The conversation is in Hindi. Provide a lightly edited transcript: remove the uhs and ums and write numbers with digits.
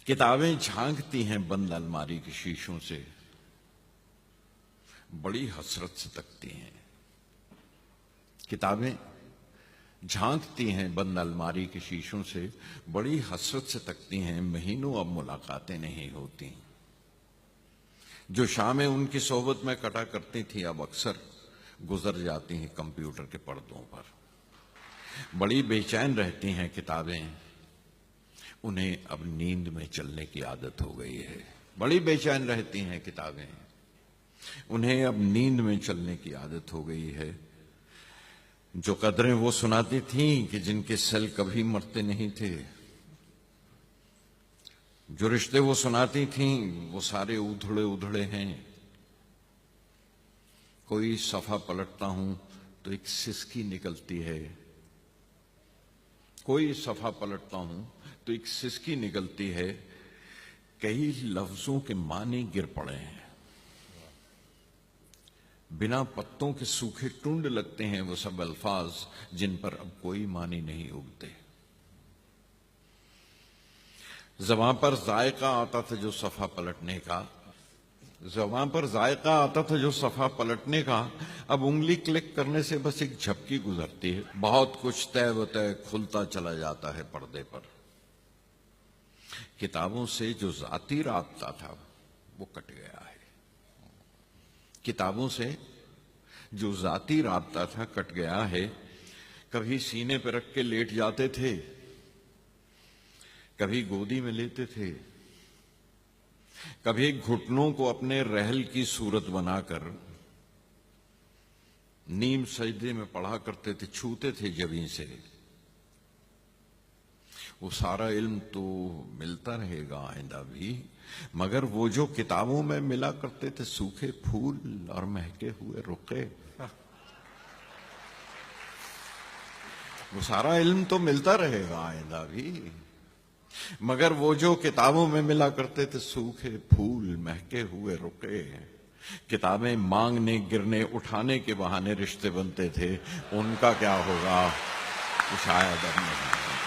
किताबें झांकती हैं बंद अलमारी के शीशों से, बड़ी हसरत से तकती हैं। किताबें झांकती हैं बंद अलमारी के शीशों से, बड़ी हसरत से तकती हैं। महीनों अब मुलाकातें नहीं होती। जो शामें उनकी सोहबत में कटा करती थी अब अक्सर गुजर जाती हैं कंप्यूटर के पर्दों पर। बड़ी बेचैन रहती हैं किताबें, उन्हें अब नींद में चलने की आदत हो गई है। बड़ी बेचैन रहती हैं किताबें, उन्हें अब नींद में चलने की आदत हो गई है। जो कदरें वो सुनाती थीं कि जिनके सेल कभी मरते नहीं थे, जो रिश्ते वो सुनाती थीं वो सारे उधड़े उधड़े हैं। कोई सफा पलटता हूं तो एक सिसकी निकलती है, कोई सफा पलटता हूं तो एक सिसकी निकलती है। कई लफ्जों के माने गिर पड़े हैं, बिना पत्तों के सूखे टुंड लगते हैं वो सब अल्फाज जिन पर अब कोई मानी नहीं उगते। ज़बां पर जायका आता था जो सफा पलटने का, ज़बां पर जायका आता था जो सफा पलटने का, अब उंगली क्लिक करने से बस एक झपकी गुजरती है। बहुत कुछ तय व तय खुलता चला जाता है पर्दे पर। किताबों से जो जाती राबता था वो कट गया है। किताबों से जो जाती राबता था कट गया है। कभी सीने पर रख के लेट जाते थे, कभी गोदी में लेते थे, कभी घुटनों को अपने रहल की सूरत बनाकर नीम सजदे में पढ़ा करते थे, छूते थे जबीं से। वो सारा इल्म तो मिलता रहेगा आइंदा भी, मगर वो जो किताबों में मिला करते थे सूखे फूल और महके हुए रुके, वो सारा इल्म तो मिलता रहेगा आइंदा भी, मगर वो जो किताबों में मिला करते थे सूखे फूल महके हुए रुके। किताबें मांगने गिरने उठाने के बहाने रिश्ते बनते थे, उनका क्या होगा शायद अब नहीं।